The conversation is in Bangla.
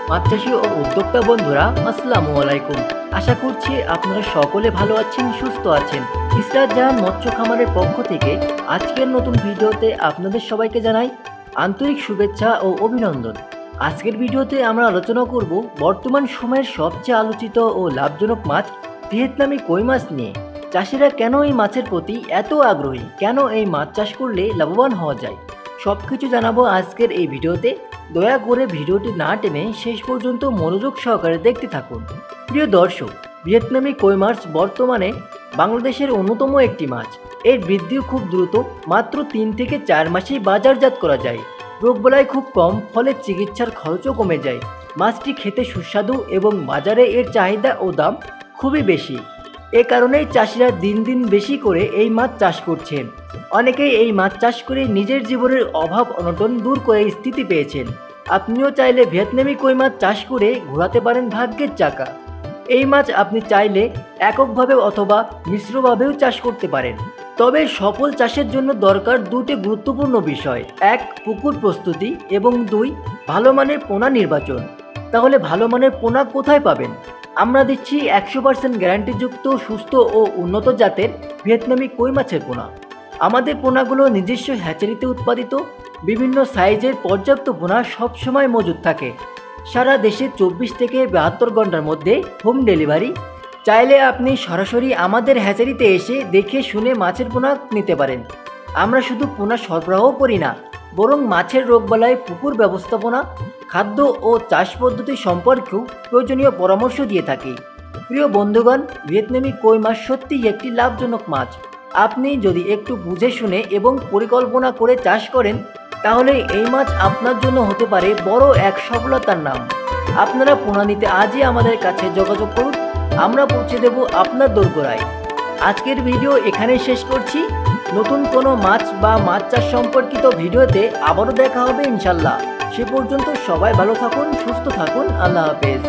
মাছ চাষী ও উদ্যোক্তা বন্ধুরা, আসসালামু আলাইকুম। আশা করছি আপনারা সকলে ভালো আছেন, সুস্থ আছেন। ইসরাত জাহান মৎস্য খামারের পক্ষ থেকে আজকের নতুন ভিডিওতে আপনাদের সবাইকে জানাই আন্তরিক শুভেচ্ছা ও অভিনন্দন। আজকের ভিডিওতে আমরা আলোচনা করব বর্তমান সময়ের সবচেয়ে আলোচিত ও লাভজনক মাছ ভিয়েতনামি কই মাছ নিয়ে। চাষিরা কেন এই মাছের প্রতি এত আগ্রহী, কেন এই মাছ চাষ করলে লাভবান হওয়া যায়, সব কিছু জানাবো আজকের এই ভিডিওতে। দয়া করে ভিডিওটি না টেনে শেষ পর্যন্ত মনোযোগ সহকারে দেখতে থাকুন। প্রিয় দর্শক, ভিয়েতনামি কই মাছ বর্তমানে বাংলাদেশের অন্যতম একটি মাছ। এর বৃদ্ধিও খুব দ্রুত, মাত্র 3 থেকে 4 মাসেই বাজারজাত করা যায়। রোগবালাই খুব কম, ফলে চিকিৎসার খরচও কমে যায়। মাছটি খেতে সুস্বাদু এবং বাজারে এর চাহিদা ও দাম খুবই বেশি। এ কারণেই চাষিরা দিন দিন বেশি করে এই মাছ চাষ করছেন। অনেকেই এই মাছ চাষ করে নিজের জীবনের অভাব অনটন দূর করে স্থিতি পেয়েছেন। আপনিও চাইলে ভিয়েতনামি কই মাছ চাষ করে ঘোরাতে পারেন ভাগ্যের চাকা। এই মাছ আপনি চাইলে এককভাবে অথবা মিশ্রভাবেও চাষ করতে পারেন। তবে সফল চাষের জন্য দরকার দুটি গুরুত্বপূর্ণ বিষয়: 1, পুকুর প্রস্তুতি, এবং 2, ভালো মানের পোনা নির্বাচন। তাহলে ভালো মানের পোনা কোথায় পাবেন? আমরা দিচ্ছি 100% গ্যারান্টিযুক্ত সুস্থ ও উন্নত জাতের ভিয়েতনামি কই মাছের পোনা। আমাদের পোনাগুলো নিজস্ব হ্যাচারিতে উৎপাদিত। বিভিন্ন সাইজের পর্যাপ্ত পোনা সবসময় মজুদ থাকে। সারা দেশে 24 থেকে 72 ঘন্টার মধ্যে হোম ডেলিভারি। চাইলে আপনি সরাসরি আমাদের হ্যাচারিতে এসে দেখে শুনে মাছের পোনা নিতে পারেন। আমরা শুধু পোনা সরবরাহ করি না, বরং মাছের রোগবালাই, পুকুর ব্যবস্থাপনা, খাদ্য ও চাষ পদ্ধতি সম্পর্কেও প্রয়োজনীয় পরামর্শ দিয়ে থাকি। প্রিয় বন্ধুগণ, ভিয়েতনামি কই মাছ সত্যিই একটি লাভজনক মাছ। আপনি যদি একটু বুঝে শুনে এবং পরিকল্পনা করে চাষ করেন, তাহলে এই মাছ আপনার জন্য হতে পারে বড় এক সফলতার নাম। আপনারা পোনা নিতে আজই আমাদের কাছে যোগাযোগ করুন, আমরা পৌঁছে দেব আপনার দোরগোড়ায়। আজকের ভিডিও এখানেই শেষ করছি। নতুন কোনো মাছ বা মাছ চাষ সম্পর্কিত ভিডিওতে আবারও দেখা হবে ইনশাল্লাহ। সে পর্যন্ত সবাই ভালো থাকুন, সুস্থ থাকুন। আল্লাহ হাফেজ।